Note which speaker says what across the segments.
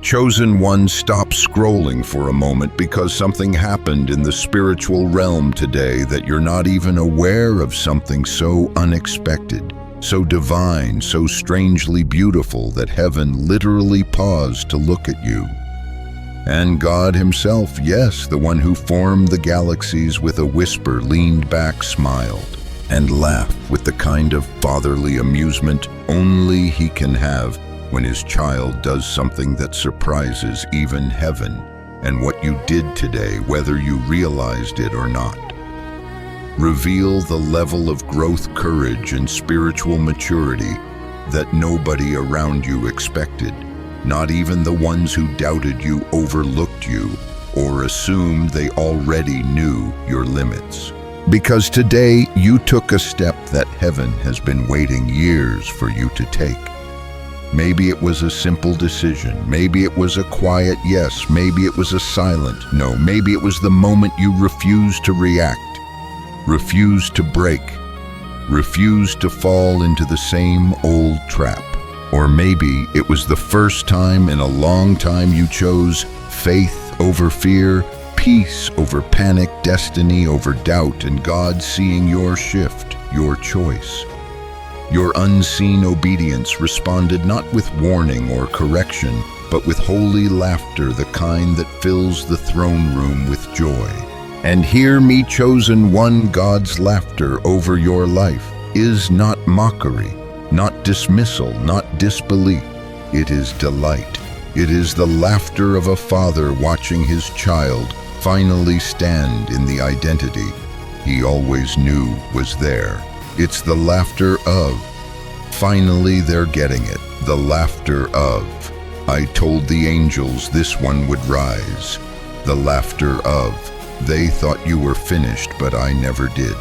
Speaker 1: Chosen one, stop scrolling for a moment because something happened in the spiritual realm today that you're not even aware of. Something so unexpected, so divine, so strangely beautiful that heaven literally paused to look at you. And God himself, yes, the one who formed the galaxies with a whisper, leaned back, smiled, and laughed with the kind of fatherly amusement only he can have when his child does something that surprises even heaven. And what you did today, whether you realized it or not, reveal the level of growth, courage, and spiritual maturity that nobody around you expected. Not even the ones who doubted you, overlooked you, or assumed they already knew your limits. Because today you took a step that heaven has been waiting years for you to take. Maybe it was a simple decision, maybe it was a quiet yes, maybe it was a silent no, maybe it was the moment you refused to react, refused to break, refused to fall into the same old trap. Or maybe it was the first time in a long time you chose faith over fear, peace over panic, destiny over doubt, and God seeing your shift, your choice. Your unseen obedience responded not with warning or correction, but with holy laughter, the kind that fills the throne room with joy. And hear me, chosen one, God's laughter over your life is not mockery, not dismissal, not disbelief. It is delight. It is the laughter of a father watching his child finally stand in the identity he always knew was there. It's the laughter of, finally they're getting it, the laughter of, I told the angels this one would rise. The laughter of, they thought you were finished, but I never did.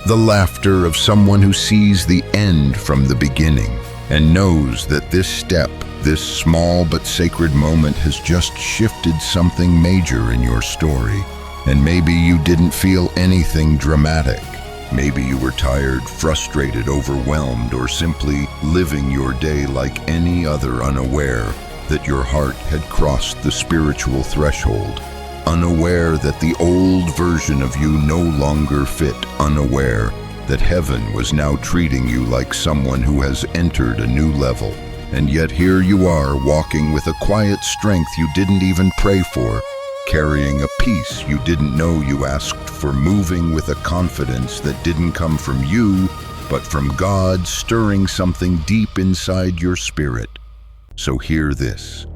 Speaker 1: The laughter of someone who sees the end from the beginning and knows that this step, this small but sacred moment has just shifted something major in your story. And maybe you didn't feel anything dramatic. Maybe you were tired, frustrated, overwhelmed, or simply living your day like any other, unaware that your heart had crossed the spiritual threshold, unaware that the old version of you no longer fit, unaware that heaven was now treating you like someone who has entered a new level. And yet here you are, walking with a quiet strength you didn't even pray for, carrying a peace you didn't know you asked for, moving with a confidence that didn't come from you, but from God, stirring something deep inside your spirit. So hear this.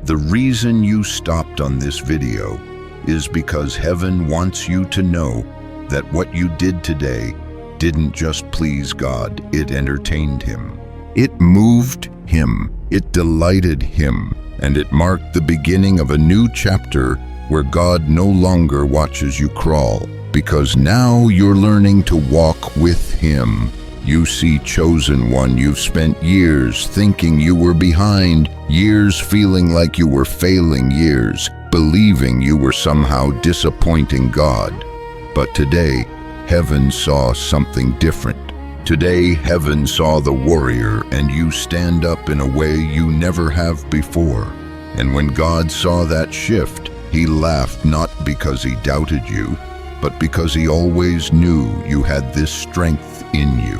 Speaker 1: The reason you stopped on this video is because heaven wants you to know that what you did today didn't just please God, it entertained him. It moved him, it delighted him, and it marked the beginning of a new chapter where God no longer watches you crawl, because now you're learning to walk with him. You see, chosen one, you've spent years thinking you were behind, years feeling like you were failing, years believing you were somehow disappointing God. But today, heaven saw something different. Today, heaven saw the warrior, and you stand up in a way you never have before. And when God saw that shift, he laughed, not because he doubted you, but because he always knew you had this strength in you.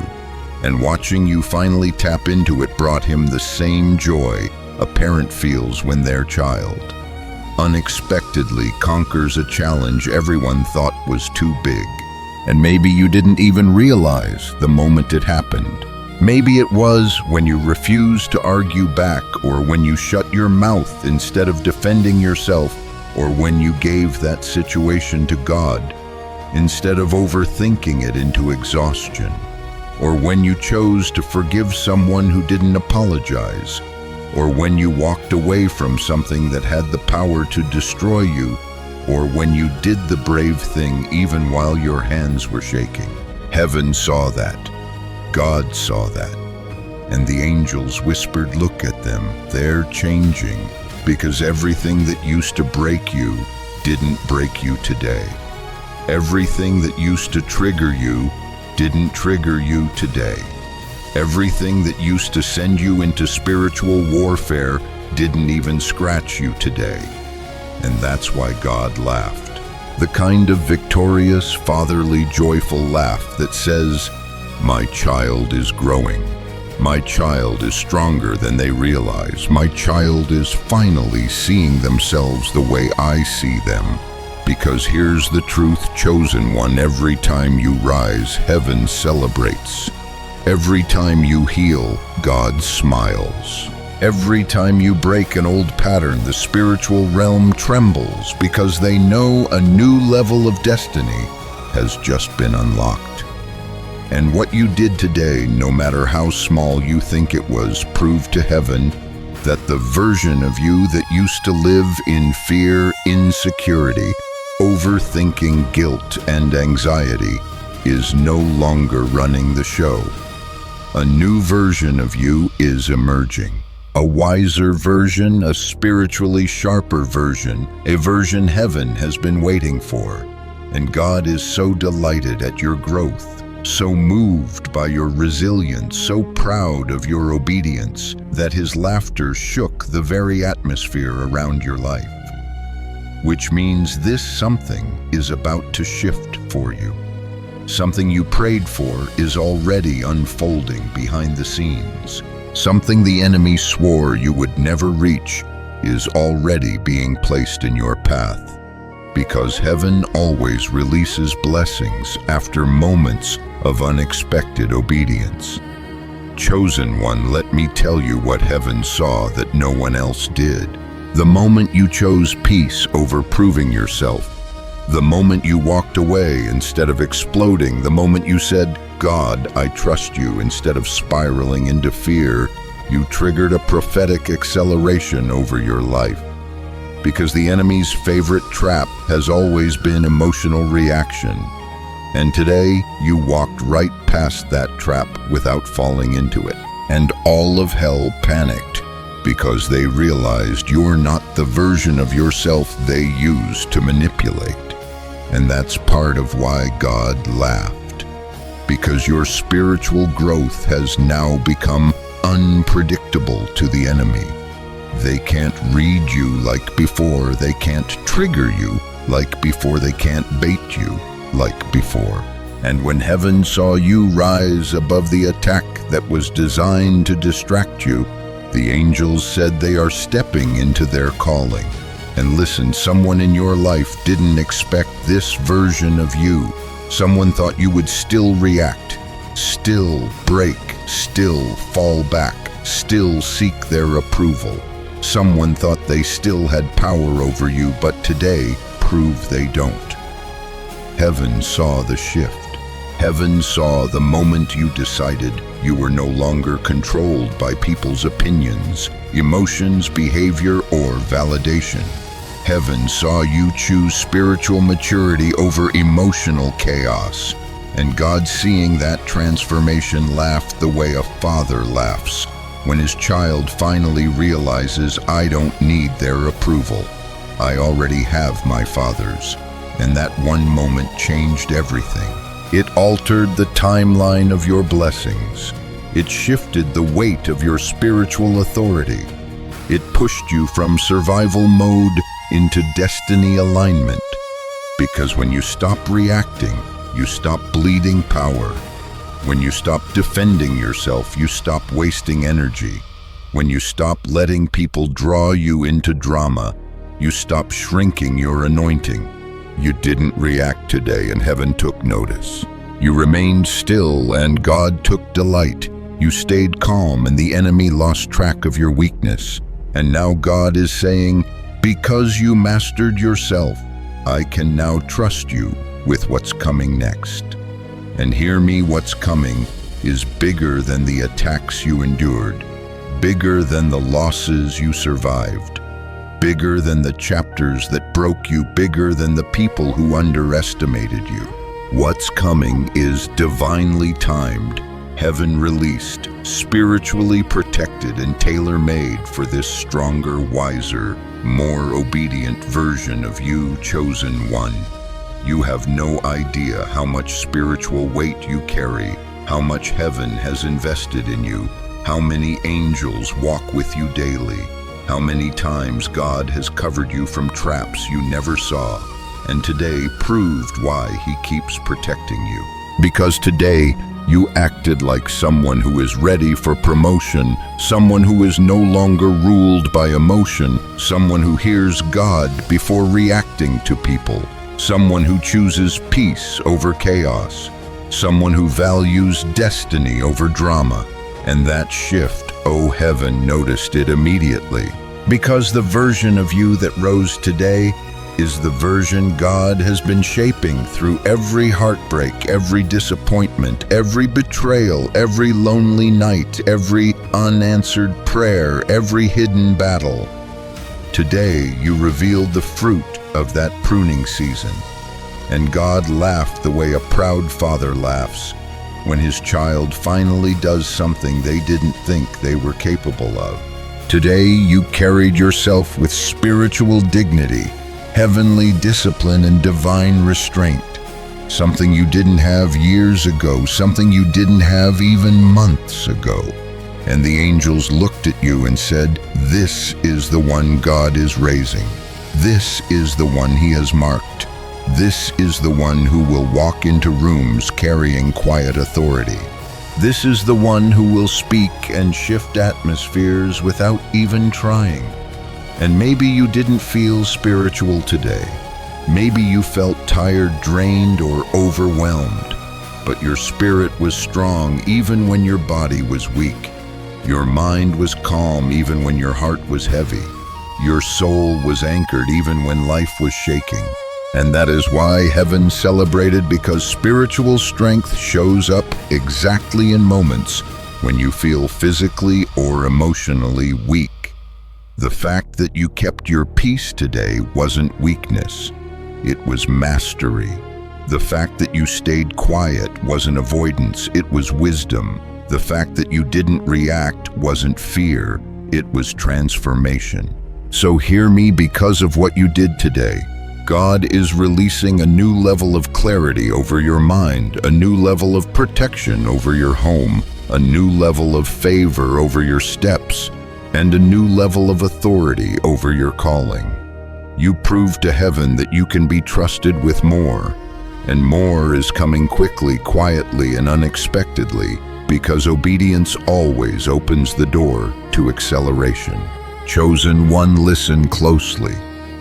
Speaker 1: And watching you finally tap into it brought him the same joy a parent feels when their child unexpectedly conquers a challenge everyone thought was too big. And maybe you didn't even realize the moment it happened. Maybe it was when you refused to argue back, or when you shut your mouth instead of defending yourself, or when you gave that situation to God instead of overthinking it into exhaustion, or when you chose to forgive someone who didn't apologize, or when you walked away from something that had the power to destroy you, or when you did the brave thing even while your hands were shaking. Heaven saw that. God saw that. And the angels whispered, look at them, they're changing, because everything that used to break you didn't break you today. Everything that used to trigger you didn't trigger you today. Everything that used to send you into spiritual warfare didn't even scratch you today. And that's why God laughed. The kind of victorious, fatherly, joyful laugh that says, "My child is growing. My child is stronger than they realize. My child is finally seeing themselves the way I see them." Because here's the truth, chosen one, every time you rise, heaven celebrates. Every time you heal, God smiles. Every time you break an old pattern, the spiritual realm trembles because they know a new level of destiny has just been unlocked. And what you did today, no matter how small you think it was, proved to heaven that the version of you that used to live in fear, insecurity, overthinking, guilt, and anxiety is no longer running the show. A new version of you is emerging. A wiser version, a spiritually sharper version, a version heaven has been waiting for. And God is so delighted at your growth, so moved by your resilience, so proud of your obedience, that his laughter shook the very atmosphere around your life. Which means this something is about to shift for you. Something you prayed for is already unfolding behind the scenes. Something the enemy swore you would never reach is already being placed in your path. Because heaven always releases blessings after moments of unexpected obedience. Chosen one, let me tell you what heaven saw that no one else did. The moment you chose peace over proving yourself, the moment you walked away instead of exploding, the moment you said, "God, I trust you," instead of spiraling into fear, you triggered a prophetic acceleration over your life. Because the enemy's favorite trap has always been emotional reaction. And today, you walked right past that trap without falling into it. And all of hell panicked because they realized you're not the version of yourself they used to manipulate. And that's part of why God laughed. Because your spiritual growth has now become unpredictable to the enemy. They can't read you like before. They can't trigger you like before. They can't bait you like before. And when heaven saw you rise above the attack that was designed to distract you, the angels said they are stepping into their calling. And listen, someone in your life didn't expect this version of you. Someone thought you would still react, still break, still fall back, still seek their approval. Someone thought they still had power over you, but today proved they don't. Heaven saw the shift. Heaven saw the moment you decided you were no longer controlled by people's opinions, emotions, behavior, or validation. Heaven saw you choose spiritual maturity over emotional chaos. And God, seeing that transformation, laughed the way a father laughs when his child finally realizes, "I don't need their approval. I already have my Father's." And that one moment changed everything. It altered the timeline of your blessings. It shifted the weight of your spiritual authority. It pushed you from survival mode into destiny alignment. Because when you stop reacting, you stop bleeding power. When you stop defending yourself, you stop wasting energy. When you stop letting people draw you into drama, you stop shrinking your anointing. You didn't react today and heaven took notice. You remained still and God took delight. You stayed calm and the enemy lost track of your weakness. And now God is saying, because you mastered yourself, I can now trust you with what's coming next. And hear me, what's coming is bigger than the attacks you endured, bigger than the losses you survived, bigger than the chapters that broke you, bigger than the people who underestimated you. What's coming is divinely timed, heaven released, spiritually protected, and tailor-made for this stronger, wiser, more obedient version of you, chosen one. You have no idea how much spiritual weight you carry, how much heaven has invested in you, how many angels walk with you daily, How many times God has covered you from traps you never saw, and today proved why He keeps protecting you. Because today you acted like someone who is ready for promotion, someone who is no longer ruled by emotion, someone who hears God before reacting to people, someone who chooses peace over chaos, someone who values destiny over drama. And that shift, oh, heaven noticed it immediately. Because the version of you that rose today is the version God has been shaping through every heartbreak, every disappointment, every betrayal, every lonely night, every unanswered prayer, every hidden battle. Today, you revealed the fruit of that pruning season. And God laughed the way a proud father laughs when his child finally does something they didn't think they were capable of. Today, you carried yourself with spiritual dignity, heavenly discipline, and divine restraint. Something you didn't have years ago, something you didn't have even months ago. And the angels looked at you and said, "This is the one God is raising. This is the one He has marked. This is the one who will walk into rooms carrying quiet authority. This is the one who will speak and shift atmospheres without even trying." And maybe you didn't feel spiritual today. Maybe you felt tired, drained, or overwhelmed. But your spirit was strong even when your body was weak. Your mind was calm even when your heart was heavy. Your soul was anchored even when life was shaking. And that is why heaven celebrated, because spiritual strength shows up exactly in moments when you feel physically or emotionally weak. The fact that you kept your peace today wasn't weakness, it was mastery. The fact that you stayed quiet wasn't avoidance, it was wisdom. The fact that you didn't react wasn't fear, it was transformation. So hear me, because of what you did today. God is releasing a new level of clarity over your mind, a new level of protection over your home, a new level of favor over your steps, and a new level of authority over your calling. You prove to heaven that you can be trusted with more, and more is coming quickly, quietly, and unexpectedly, because obedience always opens the door to acceleration. Chosen one, listen closely.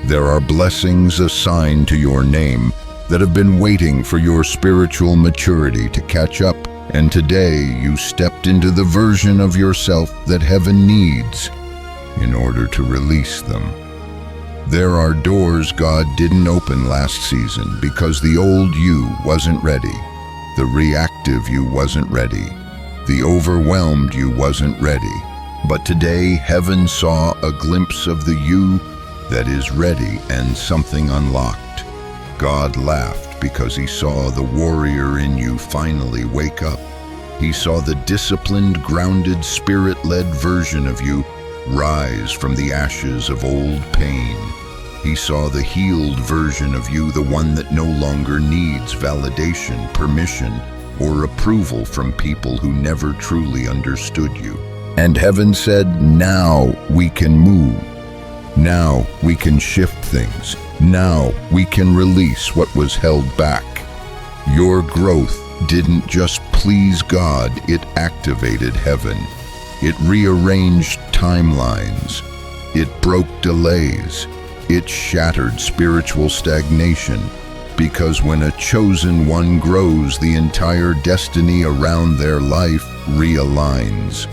Speaker 1: There are blessings assigned to your name that have been waiting for your spiritual maturity to catch up. And today you stepped into the version of yourself that heaven needs in order to release them. There are doors God didn't open last season because the old you wasn't ready. The reactive you wasn't ready. The overwhelmed you wasn't ready. But today heaven saw a glimpse of the you that is ready, and something unlocked. God laughed because He saw the warrior in you finally wake up. He saw the disciplined, grounded, spirit-led version of you rise from the ashes of old pain. He saw the healed version of you, the one that no longer needs validation, permission, or approval from people who never truly understood you. And heaven said, "Now we can move. Now we can shift things. Now we can release what was held back." Your growth didn't just please God, it activated heaven. It rearranged timelines. It broke delays. It shattered spiritual stagnation. Because when a chosen one grows, the entire destiny around their life realigns.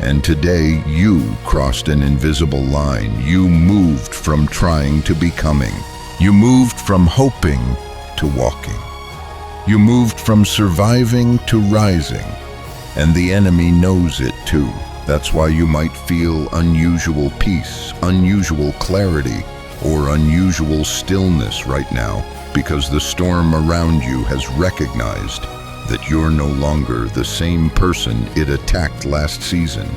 Speaker 1: And today you crossed an invisible line. You moved from trying to becoming. You moved from hoping to walking. You moved from surviving to rising. And the enemy knows it too. That's why you might feel unusual peace, unusual clarity, or unusual stillness right now, because the storm around you has recognized that you're no longer the same person it attacked last season.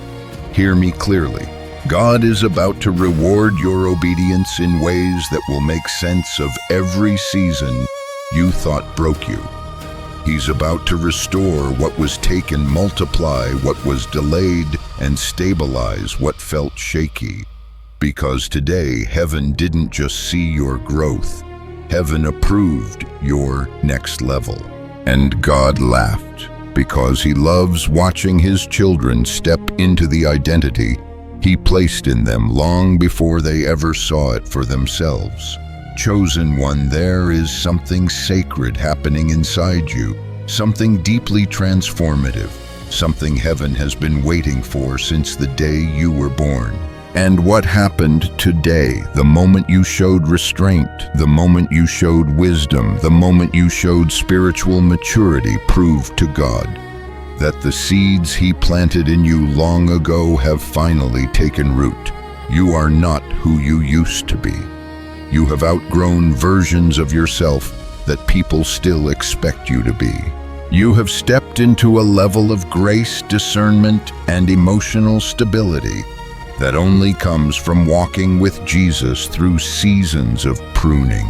Speaker 1: Hear me clearly. God is about to reward your obedience in ways that will make sense of every season you thought broke you. He's about to restore what was taken, multiply what was delayed, and stabilize what felt shaky. Because today, heaven didn't just see your growth. Heaven approved your next level. And God laughed, because He loves watching His children step into the identity He placed in them long before they ever saw it for themselves. Chosen one, there is something sacred happening inside you, something deeply transformative, something heaven has been waiting for since the day you were born. And what happened today, the moment you showed restraint, the moment you showed wisdom, the moment you showed spiritual maturity, proved to God that the seeds He planted in you long ago have finally taken root. You are not who you used to be. You have outgrown versions of yourself that people still expect you to be. You have stepped into a level of grace, discernment, and emotional stability that only comes from walking with Jesus through seasons of pruning.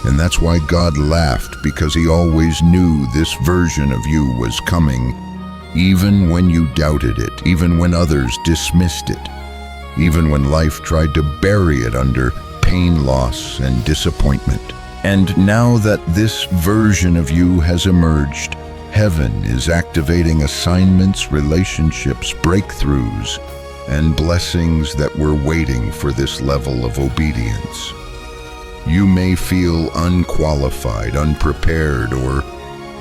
Speaker 1: And that's why God laughed, because He always knew this version of you was coming, even when you doubted it, even when others dismissed it, even when life tried to bury it under pain, loss, and disappointment. And now that this version of you has emerged, heaven is activating assignments, relationships, breakthroughs, and blessings that were waiting for this level of obedience. You may feel unqualified, unprepared, or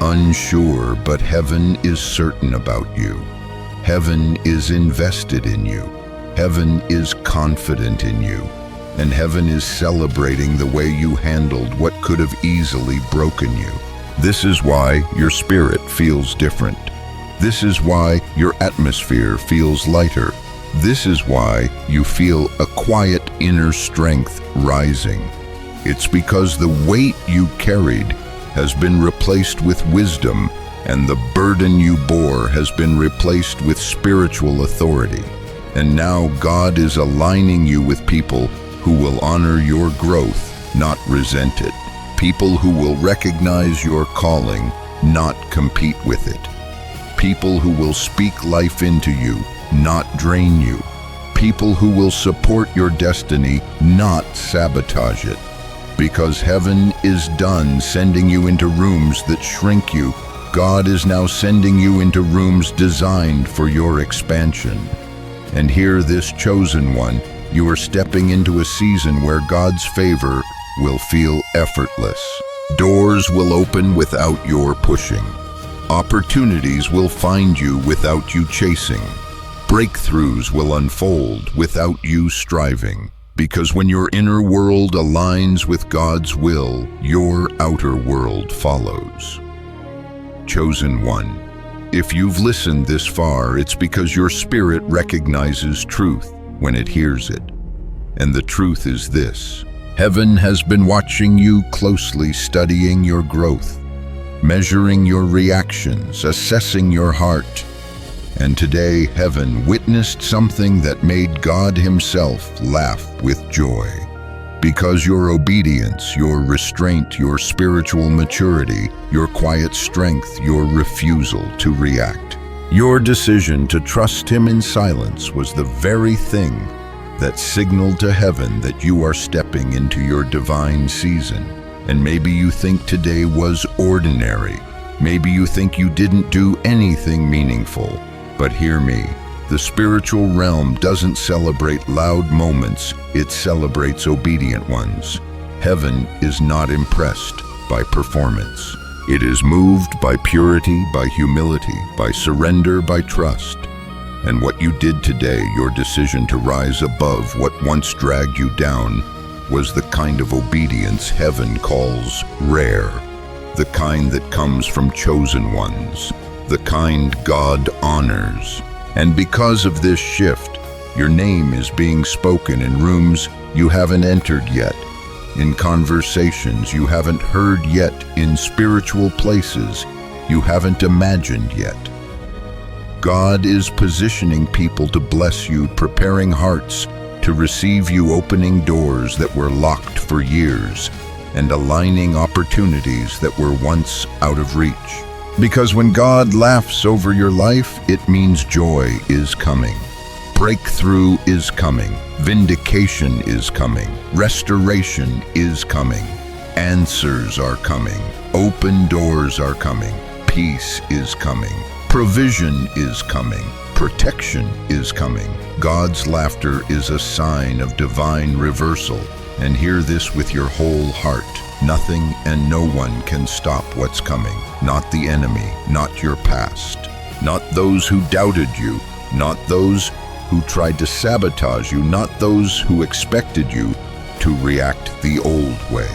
Speaker 1: unsure, but heaven is certain about you. Heaven is invested in you. Heaven is confident in you. And heaven is celebrating the way you handled what could have easily broken you. This is why your spirit feels different. This is why your atmosphere feels lighter. This is why you feel a quiet inner strength rising. It's because the weight you carried has been replaced with wisdom, and the burden you bore has been replaced with spiritual authority. And now God is aligning you with people who will honor your growth, not resent it. People who will recognize your calling, not compete with it. People who will speak life into you, not drain you. People who will support your destiny, not sabotage it. Because heaven is done sending you into rooms that shrink you, God is now sending you into rooms designed for your expansion. And here, this chosen one, you are stepping into a season where God's favor will feel effortless. Doors will open without your pushing. Opportunities will find you without you chasing. Breakthroughs will unfold without you striving. Because when your inner world aligns with God's will, your outer world follows. Chosen one, if you've listened this far, it's because your spirit recognizes truth when it hears it. And the truth is this: heaven has been watching you closely, studying your growth, measuring your reactions, assessing your heart. And today, heaven witnessed something that made God Himself laugh with joy. Because your obedience, your restraint, your spiritual maturity, your quiet strength, your refusal to react, your decision to trust Him in silence was the very thing that signaled to heaven that you are stepping into your divine season. And maybe you think today was ordinary. Maybe you think you didn't do anything meaningful. But hear me, the spiritual realm doesn't celebrate loud moments, it celebrates obedient ones. Heaven is not impressed by performance. It is moved by purity, by humility, by surrender, by trust. And what you did today, your decision to rise above what once dragged you down, was the kind of obedience heaven calls rare, the kind that comes from chosen ones, the kind God honors. And because of this shift, your name is being spoken in rooms you haven't entered yet, in conversations you haven't heard yet, in spiritual places you haven't imagined yet. God is positioning people to bless you, preparing hearts to receive you, opening doors that were locked for years, and aligning opportunities that were once out of reach. Because when God laughs over your life, it means joy is coming. Breakthrough is coming. Vindication is coming. Restoration is coming. Answers are coming. Open doors are coming. Peace is coming. Provision is coming. Protection is coming. God's laughter is a sign of divine reversal. And hear this with your whole heart. Nothing and no one can stop what's coming. Not the enemy, not your past, not those who doubted you, not those who tried to sabotage you, not those who expected you to react the old way.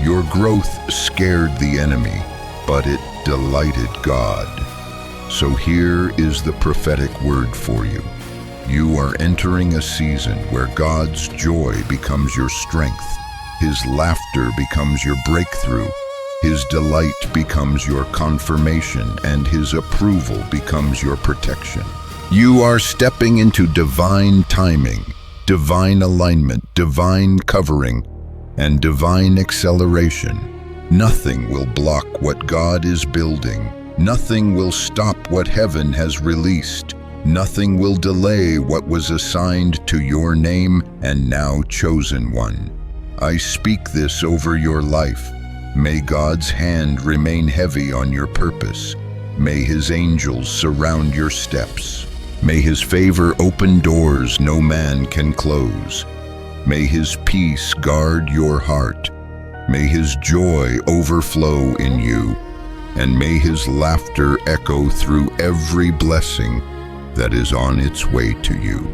Speaker 1: Your growth scared the enemy, but it delighted God. So here is the prophetic word for you. You are entering a season where God's joy becomes your strength, His laughter becomes your breakthrough, His delight becomes your confirmation, and His approval becomes your protection. You are stepping into divine timing, divine alignment, divine covering, and divine acceleration. Nothing will block what God is building. Nothing will stop what heaven has released. Nothing will delay what was assigned to your name and now chosen one. I speak this over your life. May God's hand remain heavy on your purpose. May His angels surround your steps. May His favor open doors no man can close. May His peace guard your heart. May His joy overflow in you. And may His laughter echo through every blessing that is on its way to you.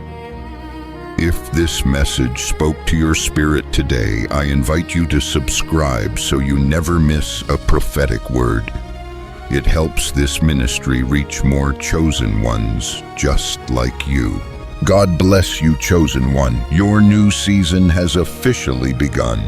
Speaker 1: If this message spoke to your spirit today, I invite you to subscribe so you never miss a prophetic word. It helps this ministry reach more chosen ones just like you. God bless you, chosen one. Your new season has officially begun.